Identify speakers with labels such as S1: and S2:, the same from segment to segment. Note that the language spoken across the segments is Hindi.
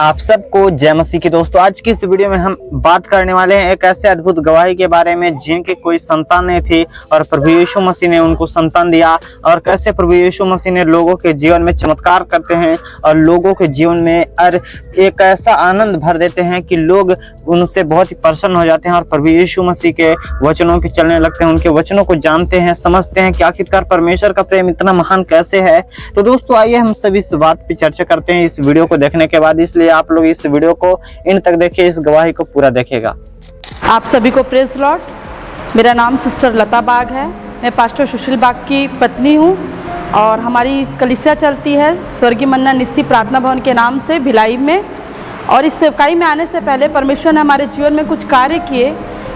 S1: आप सबको जय मसीह की दोस्तों। आज की इस वीडियो में हम बात करने वाले हैं एक ऐसे अद्भुत गवाही के बारे में जिनके कोई संतान नहीं थी और प्रभु यीशु मसीह ने उनको संतान दिया, और कैसे प्रभु यीशु मसीह ने लोगों के जीवन में चमत्कार करते हैं और लोगों के जीवन में एक ऐसा आनंद भर देते हैं कि लोग उनसे बहुत ही प्रसन्न हो जाते हैं और प्रभु यीशु मसीह के वचनों पे चलने लगते हैं, उनके वचनों को जानते हैं, समझते हैं कि आखिरकार परमेश्वर का प्रेम इतना महान कैसे है। तो दोस्तों आइए हम सभी इस बात पे चर्चा करते हैं इस वीडियो को देखने के बाद, इसलिए आप लोग इस वीडियो को इन तक देखिए, इस गवाही को पूरा देखेगा।
S2: आप सभी को प्रेज लॉर्ड। मेरा नाम सिस्टर लता बाग है, मैं पास्टर सुशील बाग की पत्नी हूँ और हमारी कलीसिया चलती है स्वर्गीय मन्ना निस्सी प्रार्थना भवन के नाम से भिलाई में। और इस सेवकाई में आने से पहले परमेश्वर ने हमारे जीवन में कुछ कार्य किए,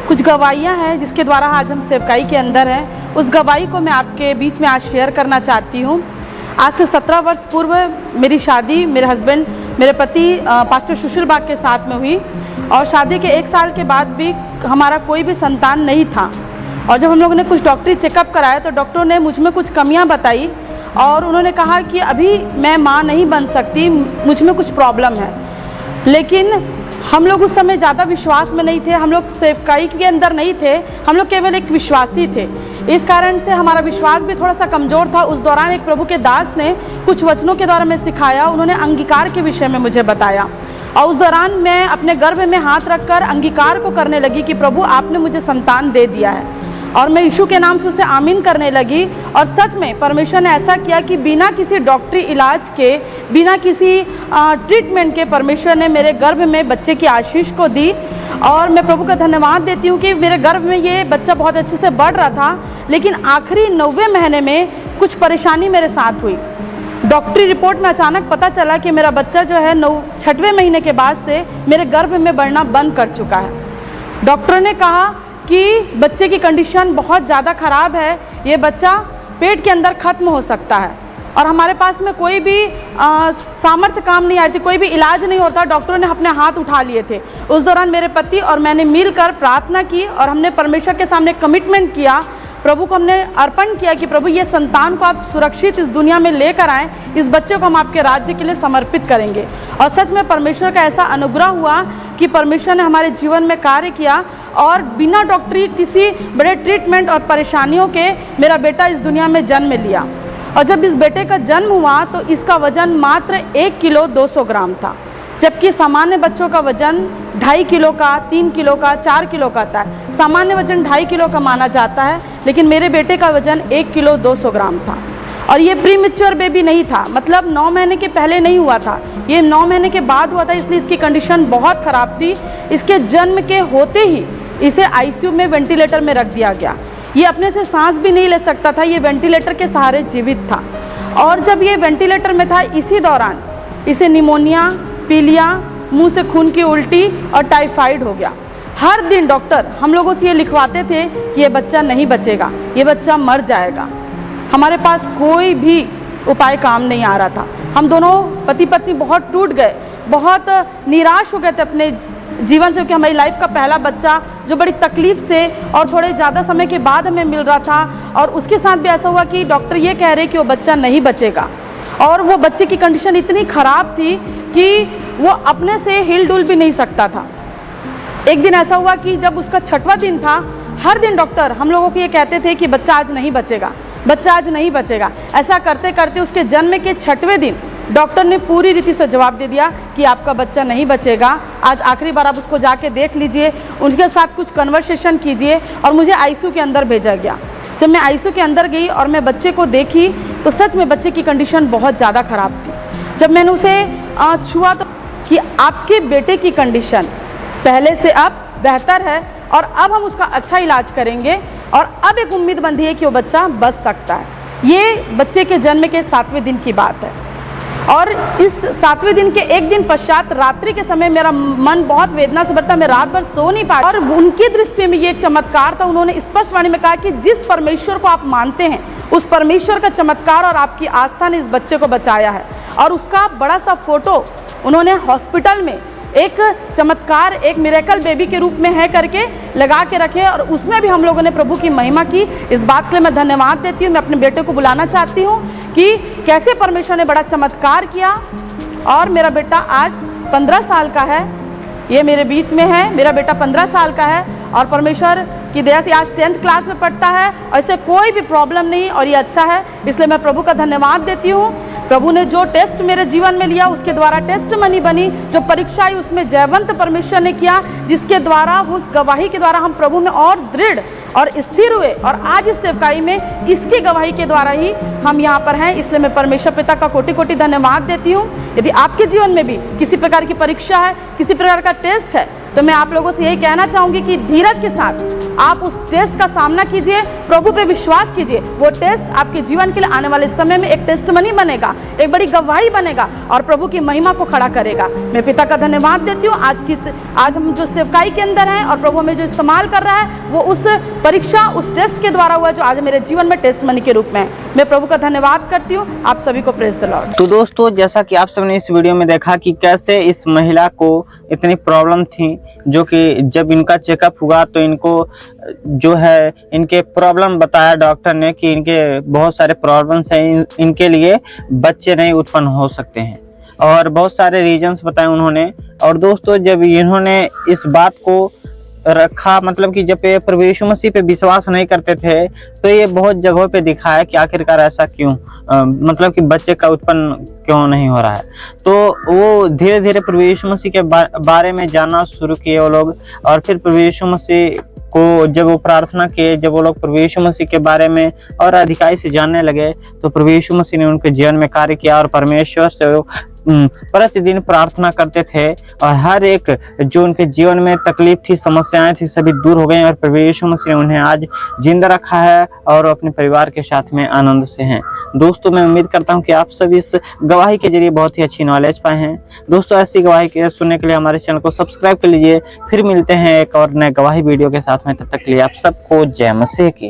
S2: कुछ गवाहियाँ हैं जिसके द्वारा आज हम सेवकाई के अंदर हैं। उस गवाही को मैं आपके बीच में आज शेयर करना चाहती हूँ। आज से 17 वर्ष पूर्व मेरी शादी मेरे हस्बैंड मेरे पति पास्टर सुशील बाग के साथ में हुई और शादी के 1 साल के बाद भी हमारा कोई भी संतान नहीं था। और जब हम लोगों ने कुछ डॉक्टरी चेकअप कराया तो डॉक्टरों ने मुझ में कुछ कमियां बताई और उन्होंने कहा कि अभी मैं मां नहीं बन सकती, मुझ में कुछ प्रॉब्लम है। लेकिन हम लोग उस समय ज़्यादा विश्वास में नहीं थे, हम लोग सेवकाई के अंदर नहीं थे, हम लोग केवल एक विश्वासी थे। इस कारण से हमारा विश्वास भी थोड़ा सा कमज़ोर था। उस दौरान एक प्रभु के दास ने कुछ वचनों के द्वारा मैं सिखाया, उन्होंने अंगीकार के विषय में मुझे बताया और उस दौरान मैं अपने गर्भ में हाथ रखकर अंगीकार को करने लगी कि प्रभु आपने मुझे संतान दे दिया है। और मैं यीशु के नाम से उसे आमीन करने लगी और सच में परमेश्वर ने ऐसा किया कि बिना किसी डॉक्टरी इलाज के, बिना किसी ट्रीटमेंट के परमेश्वर ने मेरे गर्भ में बच्चे की आशीष को दी। और मैं प्रभु का धन्यवाद देती हूँ कि मेरे गर्भ में ये बच्चा बहुत अच्छे से बढ़ रहा था, लेकिन आखिरी 90वें महीने में कुछ परेशानी मेरे साथ हुई। डॉक्टरी रिपोर्ट में अचानक पता चला कि मेरा बच्चा जो है 6वें महीने के बाद से मेरे गर्भ में बढ़ना बंद कर चुका है। डॉक्टर ने कहा कि बच्चे की कंडीशन बहुत ज़्यादा ख़राब है, ये बच्चा पेट के अंदर ख़त्म हो सकता है। और हमारे पास में कोई भी सामर्थ्य काम नहीं आई थी, कोई भी इलाज नहीं होता, डॉक्टरों ने अपने हाथ उठा लिए थे। उस दौरान मेरे पति और मैंने मिलकर प्रार्थना की और हमने परमेश्वर के सामने कमिटमेंट किया, प्रभु को हमने अर्पण किया कि प्रभु ये संतान को आप सुरक्षित इस दुनिया में लेकर आएँ, इस बच्चे को हम आपके राज्य के लिए समर्पित करेंगे। और सच में परमेश्वर का ऐसा अनुग्रह हुआ कि परमेश्वर ने हमारे जीवन में कार्य किया और बिना डॉक्टरी किसी बड़े ट्रीटमेंट और परेशानियों के मेरा बेटा इस दुनिया में जन्म लिया। और जब इस बेटे का जन्म हुआ तो इसका वजन मात्र 1 किलो 200 ग्राम था, जबकि सामान्य बच्चों का वजन 2.5 किलो का, 3 किलो का, 4 किलो का आता है। सामान्य वजन 2.5 किलो का माना जाता है, लेकिन मेरे बेटे का वजन 1 किलो 200 ग्राम था। और ये प्री मैच्योर बेबी नहीं था, मतलब 9 महीने के पहले नहीं हुआ था, ये 9 महीने के बाद हुआ था, इसलिए इसकी कंडीशन बहुत ख़राब थी। इसके जन्म के होते ही इसे आईसीयू में वेंटिलेटर में रख दिया गया। ये अपने से सांस भी नहीं ले सकता था, ये वेंटिलेटर के सहारे जीवित था। और जब ये वेंटिलेटर में था, इसी दौरान इसे निमोनिया, पीलिया, मुंह से खून की उल्टी और टाइफाइड हो गया। हर दिन डॉक्टर हम लोगों से ये लिखवाते थे कि ये बच्चा नहीं बचेगा, ये बच्चा मर जाएगा। हमारे पास कोई भी उपाय काम नहीं आ रहा था। हम दोनों पति पत्नी बहुत टूट गए, बहुत निराश हो गए थे अपने जीवन से, क्योंकि हमारी लाइफ का पहला बच्चा जो बड़ी तकलीफ़ से और थोड़े ज़्यादा समय के बाद हमें मिल रहा था, और उसके साथ भी ऐसा हुआ कि डॉक्टर ये कह रहे कि वो बच्चा नहीं बचेगा। और वो बच्चे की कंडीशन इतनी ख़राब थी कि वो अपने से हिल डुल भी नहीं सकता था। एक दिन ऐसा हुआ कि जब उसका 6वां दिन था, हर दिन डॉक्टर हम लोगों को ये कहते थे कि बच्चा आज नहीं बचेगा, बच्चा आज नहीं बचेगा। ऐसा करते करते उसके जन्म के 6वें दिन डॉक्टर ने पूरी रीति से जवाब दे दिया कि आपका बच्चा नहीं बचेगा, आज आखिरी बार आप उसको जाके देख लीजिए, उनके साथ कुछ कन्वर्सेशन कीजिए। और मुझे आईसीयू के अंदर भेजा गया। जब मैं आईसीयू के अंदर गई और मैं बच्चे को देखी तो सच में बच्चे की कंडीशन बहुत ज़्यादा ख़राब थी। जब मैंने उसे छुआ तो कि आपके बेटे की कंडीशन पहले से अब बेहतर है और अब हम उसका अच्छा इलाज करेंगे और अब एक उम्मीद बंधी है कि वो बच्चा बच सकता है। ये बच्चे के जन्म के 7वें दिन की बात है। और इस 7वें दिन के एक दिन पश्चात रात्रि के समय मेरा मन बहुत वेदना से भरता, मैं रात भर सो नहीं पाया। और उनकी दृष्टि में ये एक चमत्कार था। उन्होंने स्पष्ट वाणी में कहा कि जिस परमेश्वर को आप मानते हैं उस परमेश्वर का चमत्कार और आपकी आस्था ने इस बच्चे को बचाया है। और उसका बड़ा सा फोटो उन्होंने हॉस्पिटल में एक चमत्कार, एक मिरेकल बेबी के रूप में है करके लगा के रखे और उसमें भी हम लोगों ने प्रभु की महिमा की। इस बात के लिए मैं धन्यवाद देती हूँ। मैं अपने बेटे को बुलाना चाहती हूँ कि कैसे परमेश्वर ने बड़ा चमत्कार किया और मेरा बेटा आज 15 साल का है। ये मेरे बीच में है, मेरा बेटा 15 साल का है और परमेश्वर की दया से आज 10th क्लास में पढ़ता है और इसे कोई भी प्रॉब्लम नहीं और ये अच्छा है। इसलिए मैं प्रभु का धन्यवाद देती हूँ। प्रभु ने जो टेस्ट मेरे जीवन में लिया उसके द्वारा टेस्ट मनी बनी, जो परीक्षा आई उसमें जयवंत परमेश्वर ने किया, जिसके द्वारा उस गवाही के द्वारा हम प्रभु में और दृढ़ और स्थिर हुए और आज इस सेवकाई में इसकी गवाही के द्वारा ही हम यहाँ पर हैं। इसलिए मैं परमेश्वर पिता का कोटि कोटि धन्यवाद देती हूँ। यदि आपके जीवन में भी किसी प्रकार की परीक्षा है, किसी प्रकार का टेस्ट है, तो मैं आप लोगों से यही कहना चाहूँगी कि धीरज के साथ आप उस टेस्ट का सामना कीजिए, प्रभु पे विश्वास कीजिए। वो टेस्ट आपके जीवन के लिए आने वाले समय में एक टेस्टमनी बनेगा, एक बड़ी गवाही बनेगा और प्रभु की महिमा को खड़ा करेगा। मैं पिता का धन्यवाद देती हूँ। आज हम जो सेवकाई के अंदर हैं और प्रभु हमें जो इस्तेमाल कर रहा है वो उस परीक्षा, उस टेस्ट के द्वारा हुआ जो आज मेरे जीवन में टेस्टमनी के रूप में है। मैं प्रभु का धन्यवाद करती हूँ। आप सभी को प्रेज द लॉर्ड।
S1: तो दोस्तों, जैसा कि आप सबने इस वीडियो में देखा कि कैसे इस महिला को इतनी प्रॉब्लम थी, जो कि जब इनका चेकअप हुआ तो इनको जो है इनके प्रॉब्लम बताया डॉक्टर ने कि इनके बहुत सारे प्रॉब्लम्स हैं, इनके लिए बच्चे नहीं उत्पन्न हो सकते हैं और बहुत सारे रीजंस बताए उन्होंने। और दोस्तों, जब इन्होंने इस बात को रखा, मतलब कि जब ये प्रभु यीशु मसीह पे विश्वास नहीं करते थे, तो ये बहुत जगहों पे दिखाया कि आखिरकार ऐसा क्यों, मतलब कि बच्चे का उत्पन्न क्यों नहीं हो रहा है। तो वो धीरे धीरे प्रभु यीशु मसीह के बारे में जानना शुरू किए वो लोग, और फिर प्रभु यीशु मसीह को जब वो प्रार्थना किए, जब वो लोग प्रभु यीशु मसीह के बारे में और अधिकाई से जानने लगे, तो प्रभु यीशु मसीह ने उनके जीवन में कार्य किया और परमेश्वर से वो प्रतिदिन प्रार्थना करते थे और हर एक जो उनके जीवन में तकलीफ थी, समस्याएं थी, सभी दूर हो गई और प्रभु यीशु मसीह ने उन्हें आज जिंदा रखा है और अपने परिवार के साथ में आनंद से हैं। दोस्तों, मैं उम्मीद करता हूं कि आप सभी इस गवाही के जरिए बहुत ही अच्छी नॉलेज पाए हैं। दोस्तों, ऐसी गवाही के सुनने के लिए हमारे चैनल को सब्सक्राइब कर लीजिए। फिर मिलते हैं एक और नए गवाही वीडियो के साथ में। तब तक के लिए आप सबको जय मसीह की।